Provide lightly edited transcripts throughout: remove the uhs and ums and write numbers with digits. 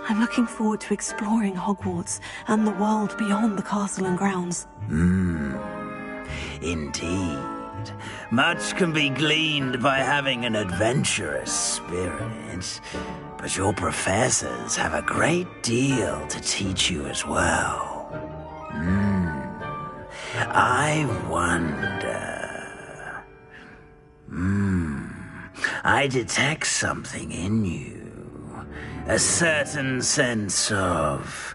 I'm looking forward to exploring Hogwarts and the world beyond the castle and grounds. Indeed. Much can be gleaned by having an adventurous spirit, but your professors have a great deal to teach you as well. I wonder... I detect something in you. A certain sense of...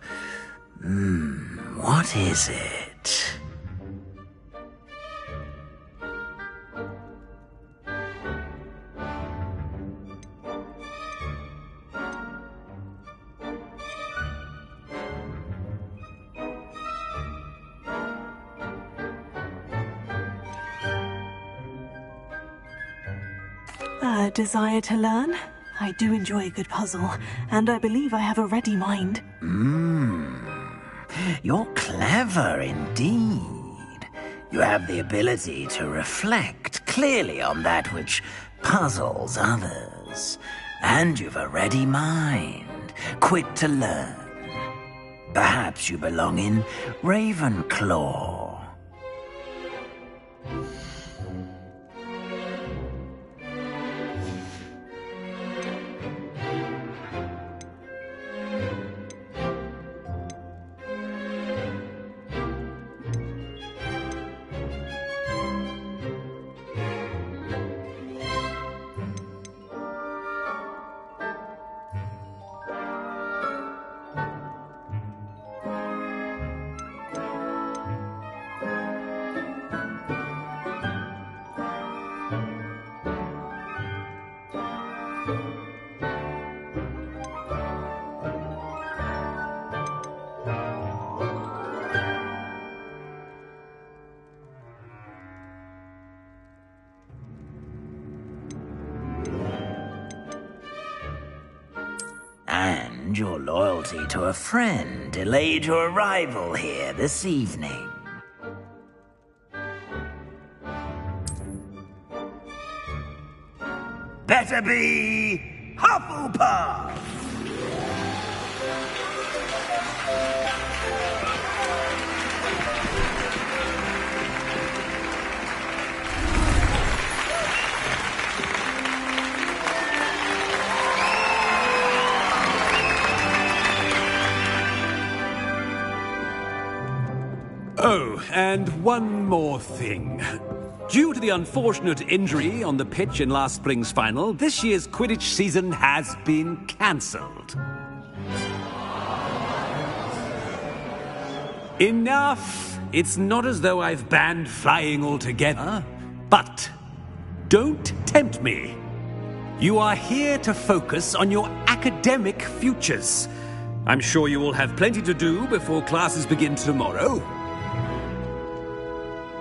what is it? A desire to learn? I do enjoy a good puzzle, and I believe I have a ready mind. You're clever indeed. You have the ability to reflect clearly on that which puzzles others. And you've a ready mind, quick to learn. Perhaps you belong in Ravenclaw. And your loyalty to a friend delayed your arrival here this evening. Better be Hufflepuff! Oh, and one more thing. Due to the unfortunate injury on the pitch in last spring's final, this year's Quidditch season has been cancelled. Enough! It's not as though I've banned flying altogether. But don't tempt me. You are here to focus on your academic futures. I'm sure you will have plenty to do before classes begin tomorrow.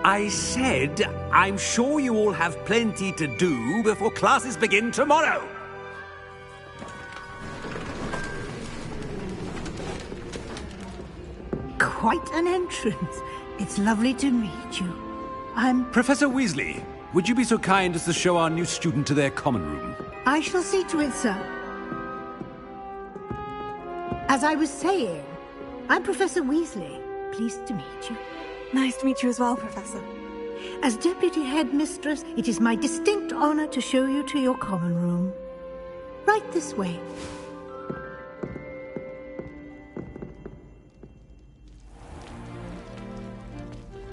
I said, I'm sure you all have plenty to do before classes begin tomorrow. Quite an entrance. It's lovely to meet you. I'm... Professor Weasley, would you be so kind as to show our new student to their common room? I shall see to it, sir. As I was saying, I'm Professor Weasley. Pleased to meet you. Nice to meet you as well, Professor. As Deputy Headmistress, it is my distinct honor to show you to your common room. Right this way.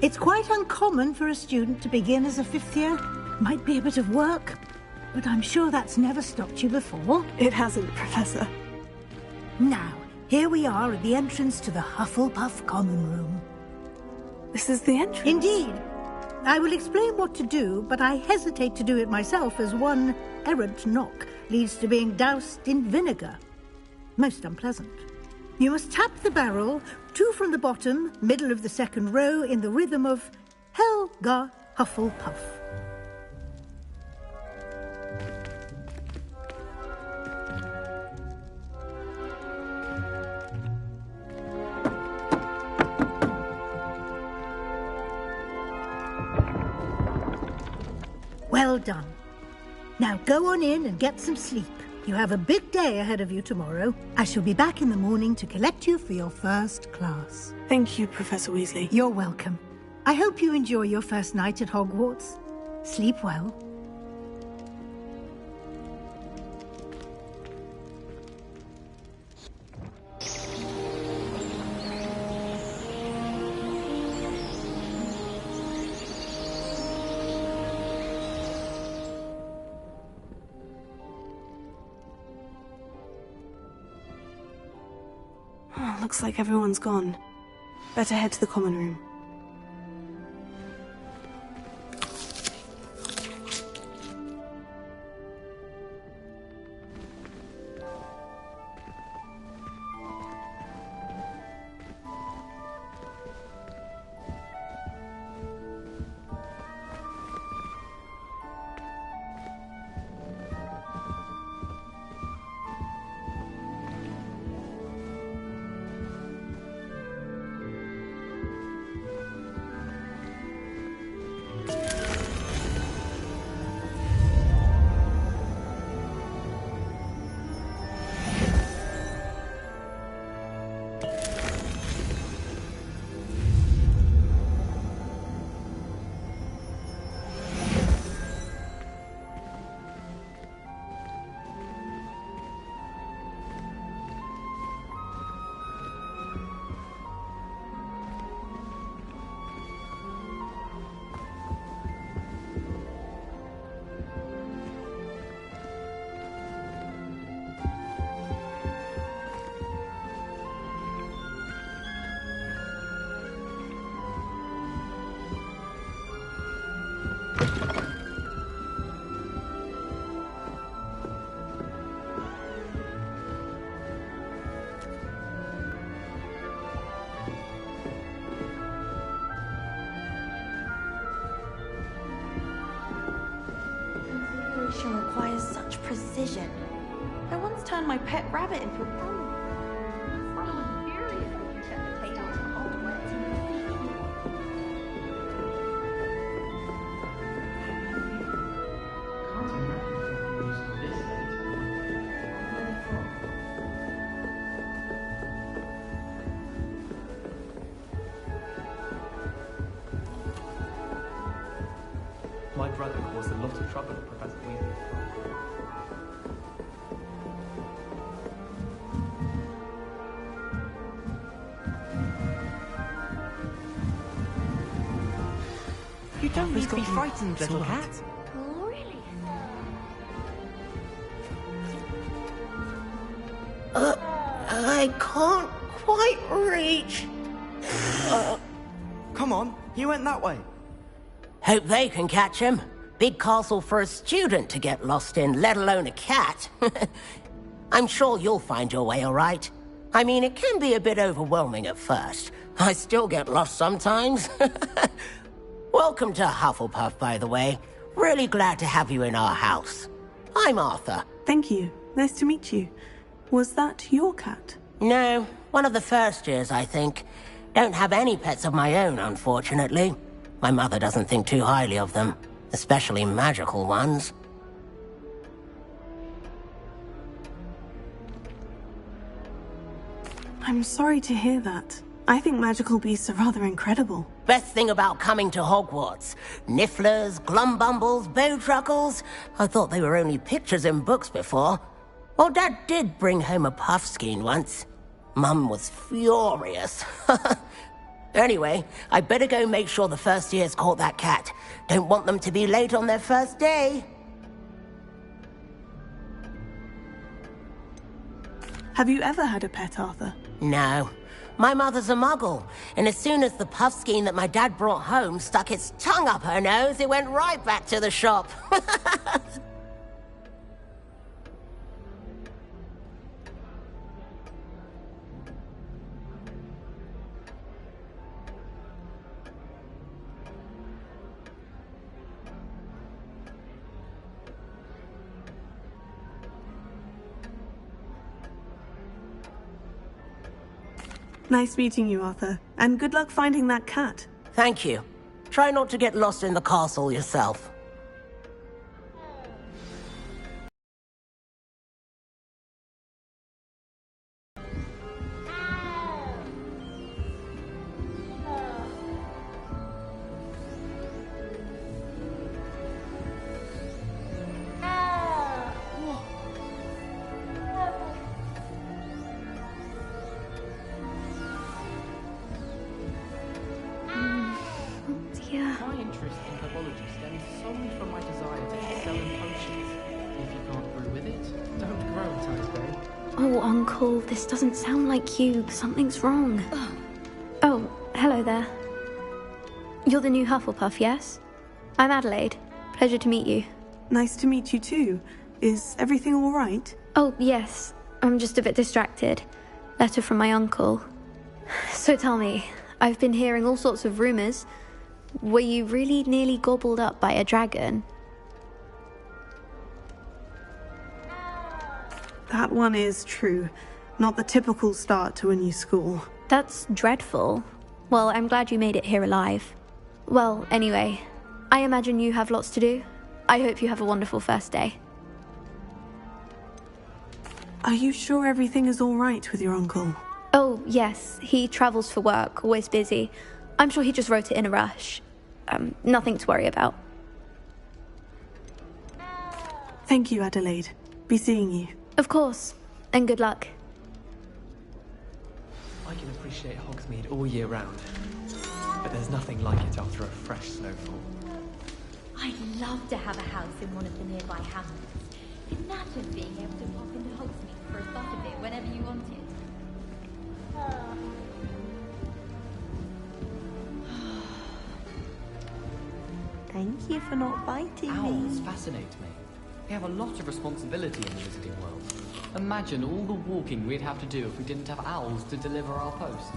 It's quite uncommon for a student to begin as a fifth year. Might be a bit of work, but I'm sure that's never stopped you before. It hasn't, Professor. Now, here we are at the entrance to the Hufflepuff common room. This is the entrance? Indeed. I will explain what to do, but I hesitate to do it myself as one errant knock leads to being doused in vinegar. Most unpleasant. You must tap the barrel, 2 from the bottom, middle of the second row, in the rhythm of Helga Hufflepuff. Well done. Now go on in and get some sleep. You have a big day ahead of you tomorrow. I shall be back in the morning to collect you for your first class. Thank you, Professor Weasley. You're welcome. I hope you enjoy your first night at Hogwarts. Sleep well. Oh, looks like everyone's gone. Better head to the common room. Configuration requires such precision. I once turned my pet rabbit into a bumblebee. I was furious when you checked the tape out of Hogwarts. My brother caused a lot of trouble at Professor Weasley's farm. You don't need to be frightened, little cat. Really? I can't quite reach. Come on, he went that way. Hope they can catch him. Big castle for a student to get lost in, let alone a cat. I'm sure you'll find your way all right. I mean, it can be a bit overwhelming at first. I still get lost sometimes. Welcome to Hufflepuff, by the way. Really glad to have you in our house. I'm Arthur. Thank you. Nice to meet you. Was that your cat? No, one of the first years, I think. Don't have any pets of my own, unfortunately. My mother doesn't think too highly of them, especially magical ones. I'm sorry to hear that. I think magical beasts are rather incredible. Best thing about coming to Hogwarts. Nifflers, Glumbumbles, Bowtruckles. I thought they were only pictures in books before. Well, Dad did bring home a Puffskein once. Mum was furious. Anyway, I better go make sure the first years caught that cat. Don't want them to be late on their first day. Have you ever had a pet, Arthur? No. My mother's a muggle, and as soon as the Puffskein that my dad brought home stuck its tongue up her nose, it went right back to the shop. Nice meeting you, Arthur. And good luck finding that cat. Thank you. Try not to get lost in the castle yourself. Oh, Uncle, this doesn't sound like you. Something's wrong. Oh, hello there. You're the new Hufflepuff, yes? I'm Adelaide. Pleasure to meet you. Nice to meet you too. Is everything all right? Oh, yes. I'm just a bit distracted. Letter from my uncle. So tell me, I've been hearing all sorts of rumors. Were you really nearly gobbled up by a dragon? That one is true. Not the typical start to a new school. That's dreadful. Well, I'm glad you made it here alive. Well, anyway, I imagine you have lots to do. I hope you have a wonderful first day. Are you sure everything is all right with your uncle? Oh, yes. He travels for work, always busy. I'm sure he just wrote it in a rush. Nothing to worry about. Thank you, Adelaide. Be seeing you. Of course. And good luck. I can appreciate Hogsmeade all year round, but there's nothing like it after a fresh snowfall. I'd love to have a house in one of the nearby hamlets. Imagine being able to pop into Hogsmeade for a butterbeer whenever you wanted. Thank you for not biting Owls me. fascinate me. They have a lot of responsibility in the visiting world. Imagine all the walking we'd have to do if we didn't have owls to deliver our post.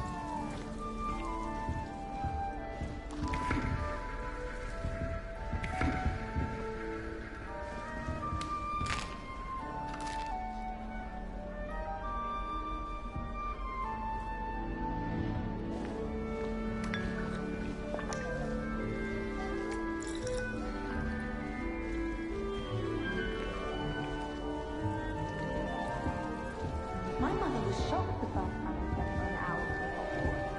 My mother was shocked the first time I set her an owl in Hogwarts.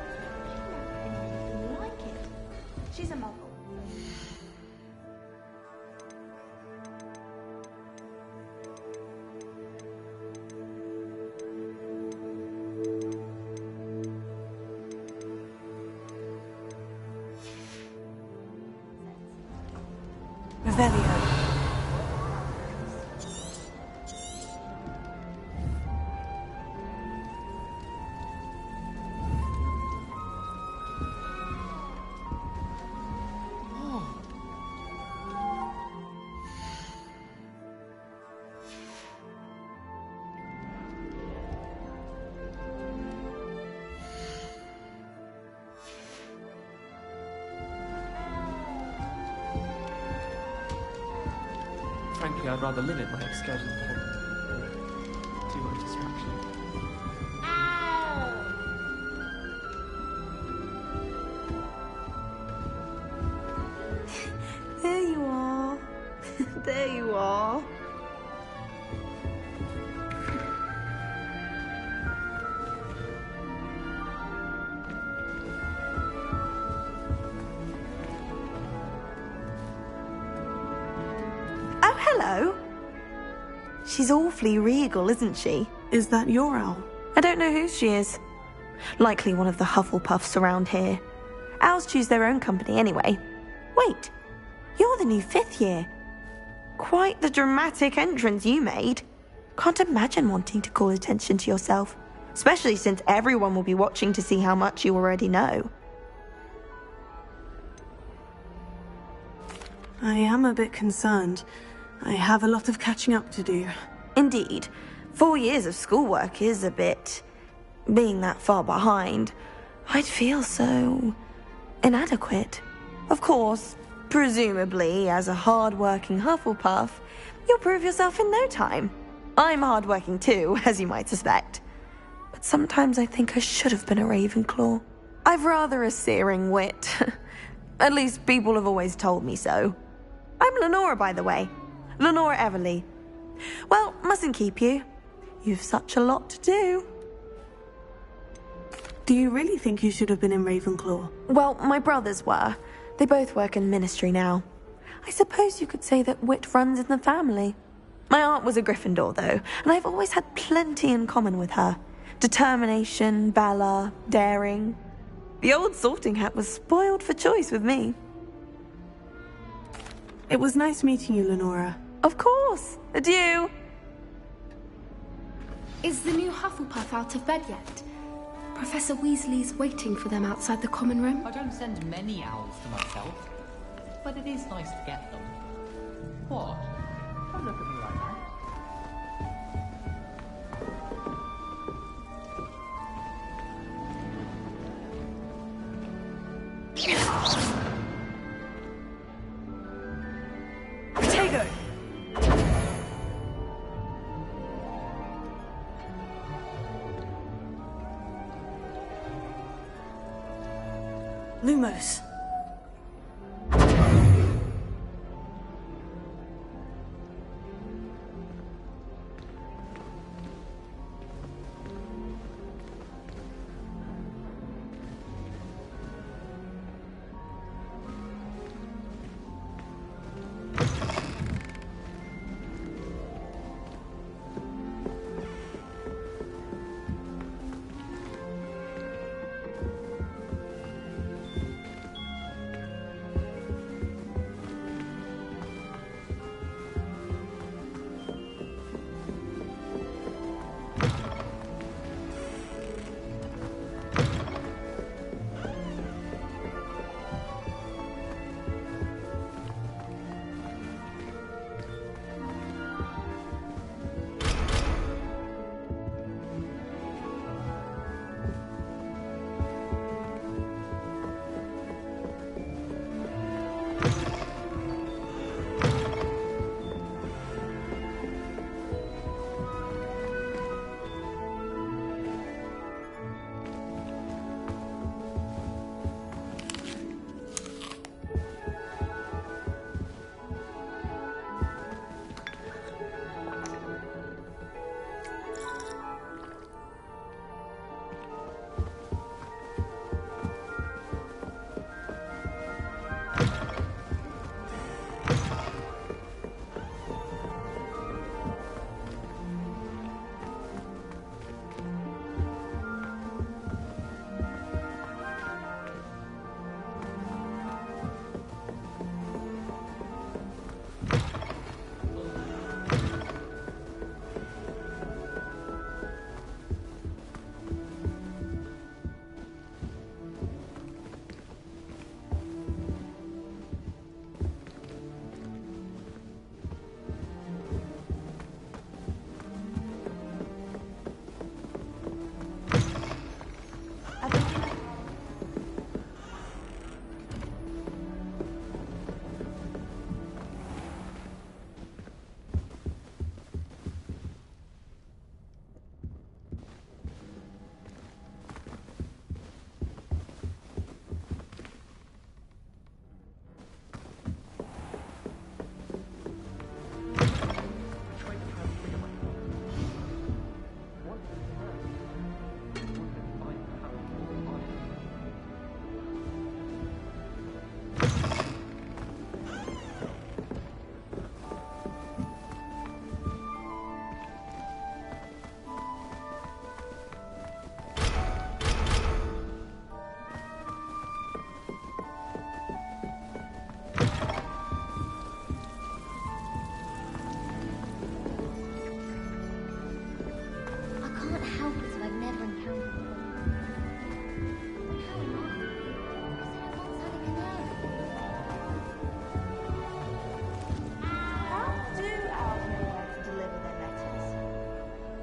She'd never seen anything like it. She's a muggle. Revelio. Frankly, I'd rather limit my excursions to Hogwarts. Too much distraction. There you are. There you are. Oh, hello. She's awfully regal, isn't she? Is that your owl? I don't know who she is. Likely one of the Hufflepuffs around here. Owls choose their own company anyway. Wait, you're the new 5th year. Quite the dramatic entrance you made. Can't imagine wanting to call attention to yourself, especially since everyone will be watching to see how much you already know. I am a bit concerned. I have a lot of catching up to do. Indeed, 4 years of schoolwork is a bit... being that far behind, I'd feel so... inadequate. Of course, presumably, as a hard-working Hufflepuff, you'll prove yourself in no time. I'm hard-working too, as you might suspect. But sometimes I think I should have been a Ravenclaw. I've rather a searing wit. At least people have always told me so. I'm Lenora, by the way. Lenora Everly. Well, mustn't keep you. You've such a lot to do. Do you really think you should have been in Ravenclaw? Well, my brothers were. They both work in ministry now. I suppose you could say that wit runs in the family. My aunt was a Gryffindor, though, and I've always had plenty in common with her. Determination, valor, daring. The old sorting hat was spoiled for choice with me. It was nice meeting you, Lenora. Of course. Adieu. Is the new Hufflepuff out of bed yet? Professor Weasley's waiting for them outside the common room. I don't send many owls to myself, but it is nice to get them. What? Don't look at me like that. Potato! Lumos.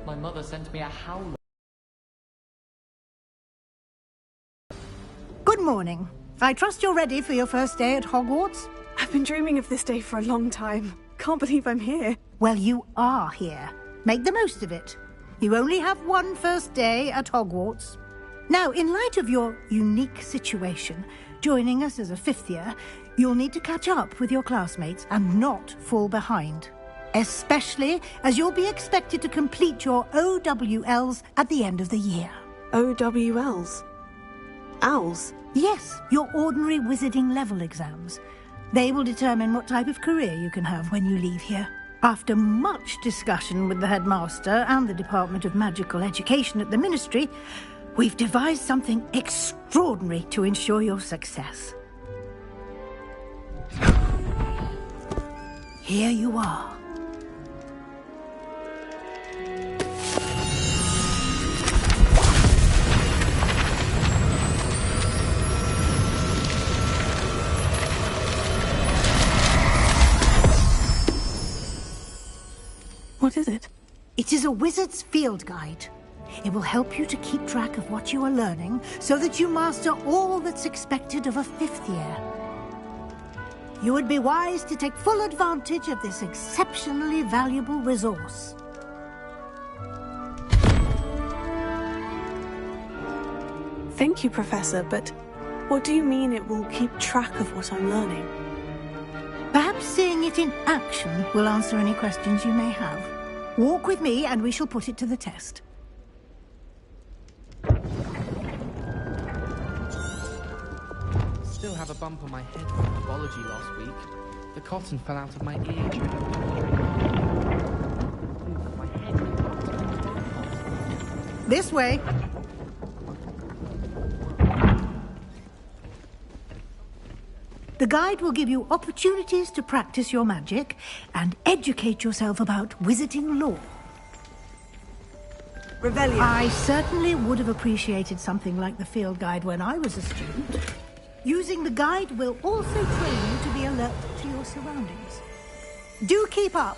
My mother sent me a howler. Good morning. I trust you're ready for your first day at Hogwarts? I've been dreaming of this day for a long time. Can't believe I'm here. Well, you are here. Make the most of it. You only have one first day at Hogwarts. Now, in light of your unique situation, joining us as a fifth year, you'll need to catch up with your classmates and not fall behind. Especially as you'll be expected to complete your OWLs at the end of the year. OWLs? Owls? Yes, your ordinary wizarding level exams. They will determine what type of career you can have when you leave here. After much discussion with the headmaster and the Department of Magical Education at the Ministry, we've devised something extraordinary to ensure your success. Here you are. It is a wizard's field guide. It will help you to keep track of what you are learning so that you master all that's expected of a 5th year. You would be wise to take full advantage of this exceptionally valuable resource. Thank you, Professor, but what do you mean it will keep track of what I'm learning? Perhaps seeing it in action will answer any questions you may have. Walk with me and we shall put it to the test. Still have a bump on my head from herbology last week. The cotton fell out of my ear. This way. The guide will give you opportunities to practice your magic and educate yourself about wizarding lore. Revelio. I certainly would have appreciated something like the field guide when I was a student. Using the guide will also train you to be alert to your surroundings. Do keep up.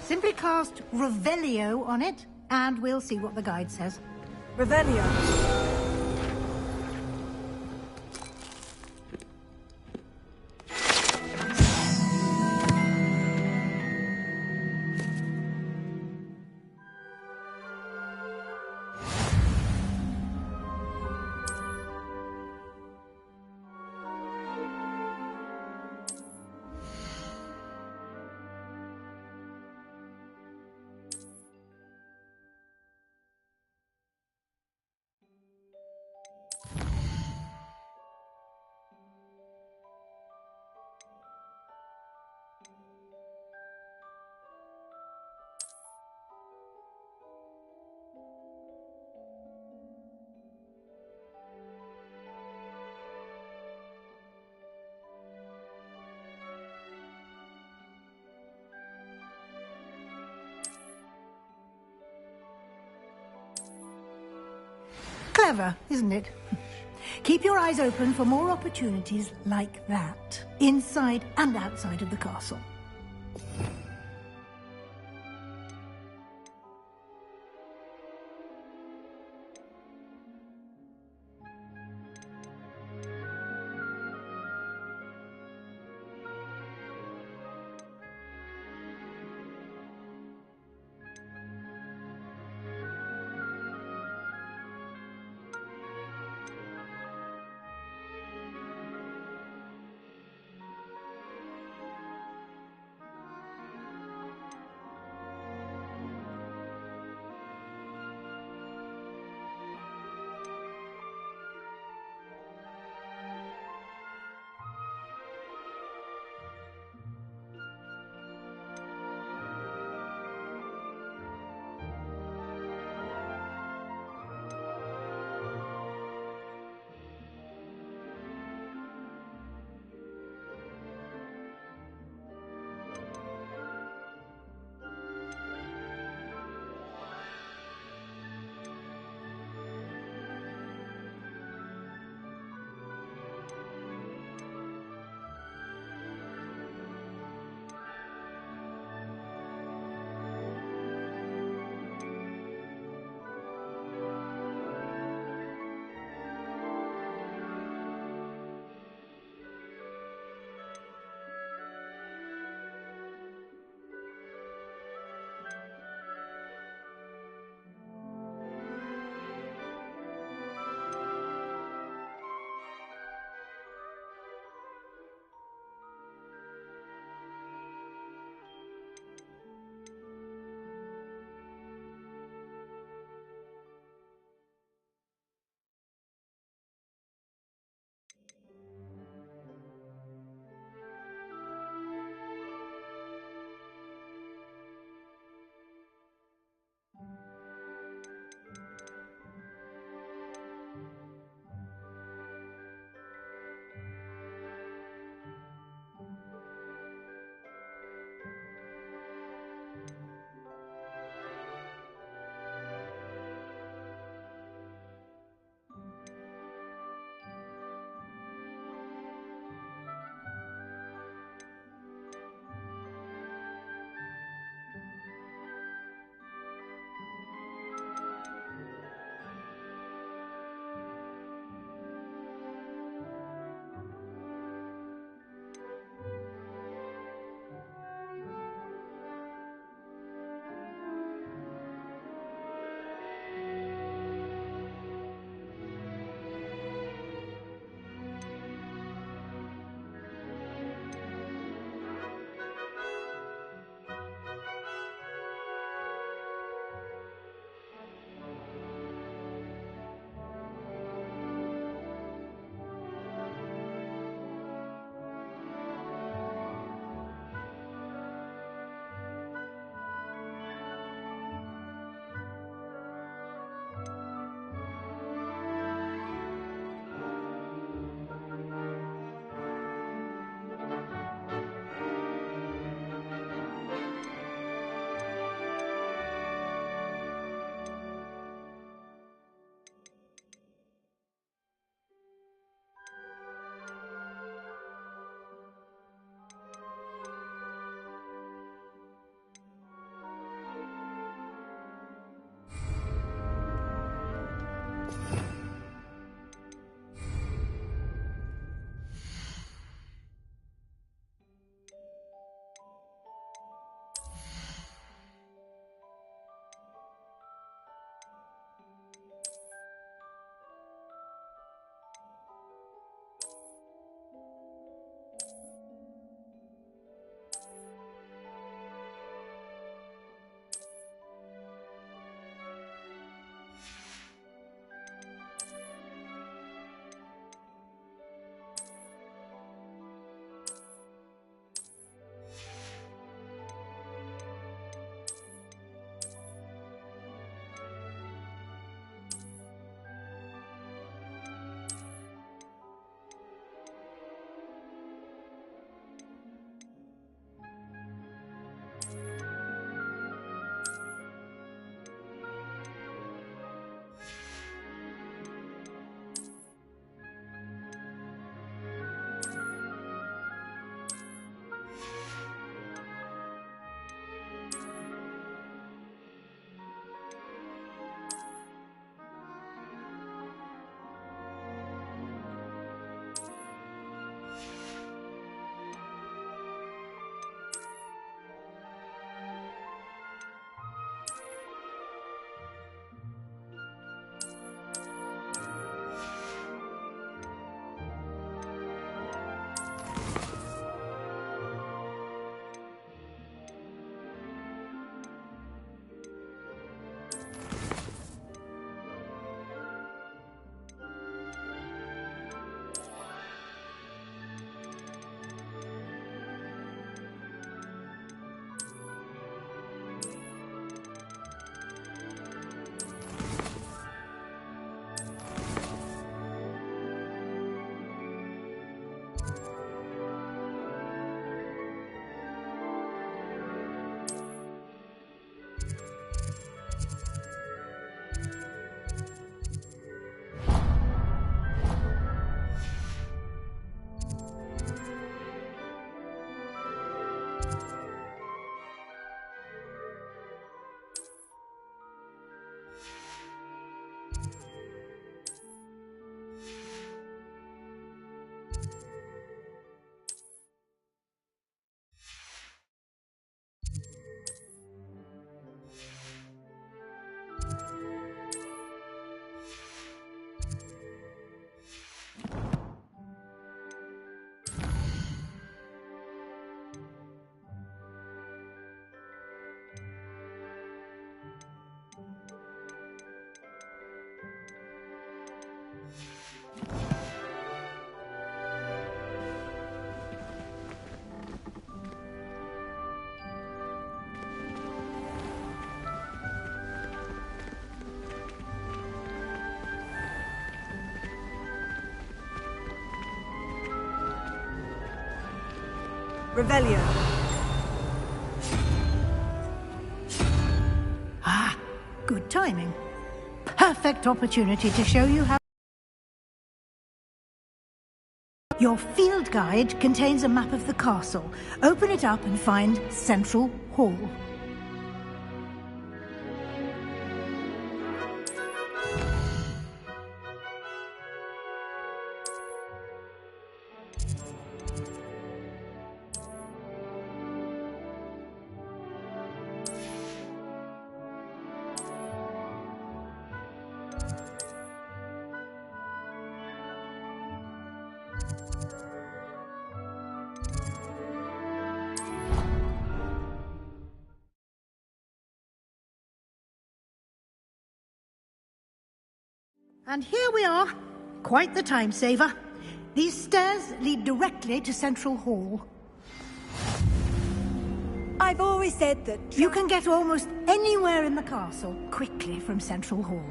Simply cast Revelio on it, and we'll see what the guide says. Revelio. Clever, isn't it? Keep your eyes open for more opportunities like that, inside and outside of the castle. Revelio. Ah, good timing. Perfect opportunity to show you how... Your field guide contains a map of the castle. Open it up and find Central Hall. And here we are. Quite the time saver. These stairs lead directly to Central Hall. I've always said that... You can get almost anywhere in the castle quickly from Central Hall.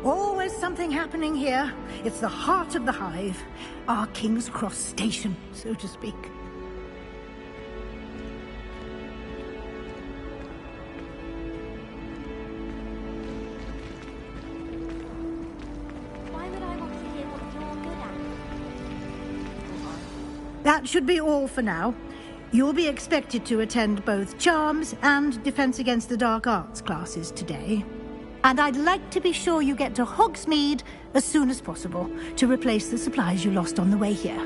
Always something happening here. It's the heart of the hive. Our King's Cross station, so to speak. Why would I want to hear what you're good at? That should be all for now. You'll be expected to attend both Charms and Defense Against the Dark Arts classes today. And I'd like to be sure you get to Hogsmeade as soon as possible to replace the supplies you lost on the way here.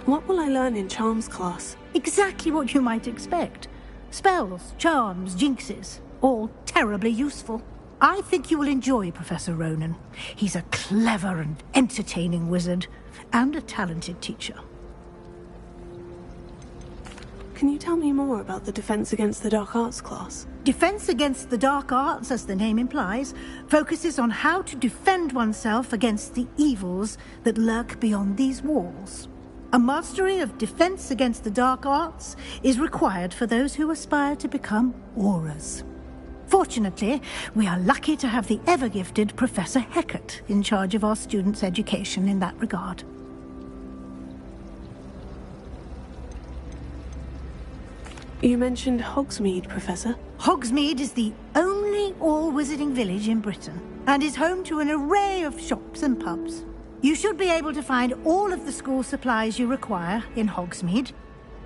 What will I learn in Charms class? Exactly what you might expect. Spells, charms, jinxes, all terribly useful. I think you will enjoy Professor Ronan. He's a clever and entertaining wizard, and a talented teacher. Can you tell me more about the Defense Against the Dark Arts class? Defense Against the Dark Arts, as the name implies, focuses on how to defend oneself against the evils that lurk beyond these walls. A mastery of Defense Against the Dark Arts is required for those who aspire to become Aurors. Fortunately, we are lucky to have the ever-gifted Professor Hecat in charge of our students' education in that regard. You mentioned Hogsmeade, Professor. Hogsmeade is the only all-wizarding village in Britain, and is home to an array of shops and pubs. You should be able to find all of the school supplies you require in Hogsmeade.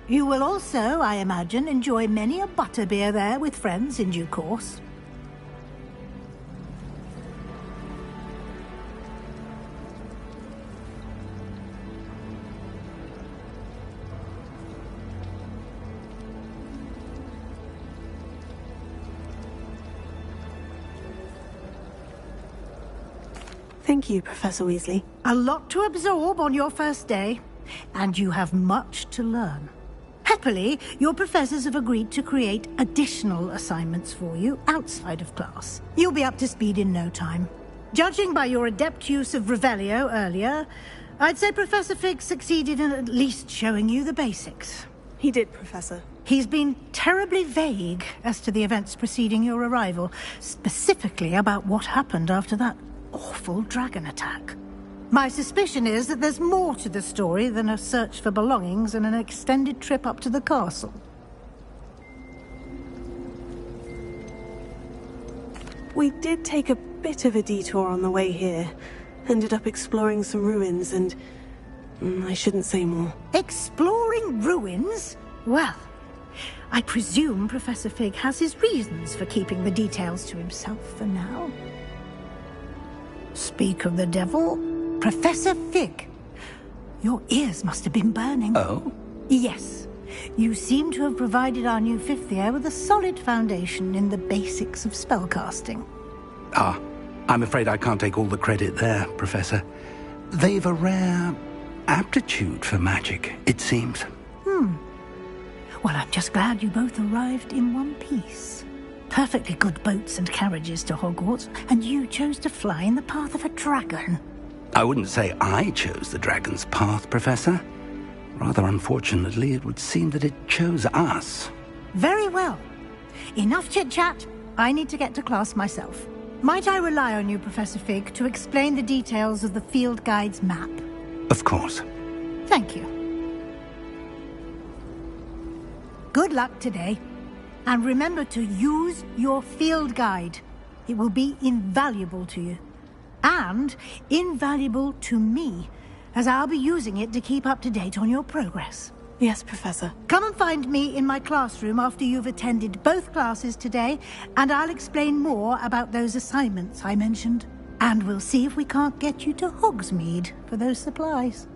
You will also, I imagine, enjoy many a butterbeer there with friends in due course. Thank you, Professor Weasley. A lot to absorb on your first day, and you have much to learn. Happily, your professors have agreed to create additional assignments for you outside of class. You'll be up to speed in no time. Judging by your adept use of Revelio earlier, I'd say Professor Fig succeeded in at least showing you the basics. He did, Professor. He's been terribly vague as to the events preceding your arrival, specifically about what happened after that awful dragon attack. My suspicion is that there's more to the story than a search for belongings and an extended trip up to the castle. We did take a bit of a detour on the way here. Ended up exploring some ruins and... I shouldn't say more. Exploring ruins? Well, I presume Professor Fig has his reasons for keeping the details to himself for now. Speak of the devil, Professor Fig. Your ears must have been burning. Oh? Yes. You seem to have provided our new fifth year with a solid foundation in the basics of spellcasting. Ah, I'm afraid I can't take all the credit there, Professor. They've a rare aptitude for magic, it seems. Well, I'm just glad you both arrived in one piece. Perfectly good boats and carriages to Hogwarts, and you chose to fly in the path of a dragon. I wouldn't say I chose the dragon's path, Professor. Rather unfortunately, it would seem that it chose us. Very well. Enough chit-chat. I need to get to class myself. Might I rely on you, Professor Fig, to explain the details of the field guide's map? Of course. Thank you. Good luck today. And remember to use your field guide. It will be invaluable to you. And invaluable to me, as I'll be using it to keep up to date on your progress. Yes, Professor. Come and find me in my classroom after you've attended both classes today, and I'll explain more about those assignments I mentioned. And we'll see if we can't get you to Hogsmeade for those supplies.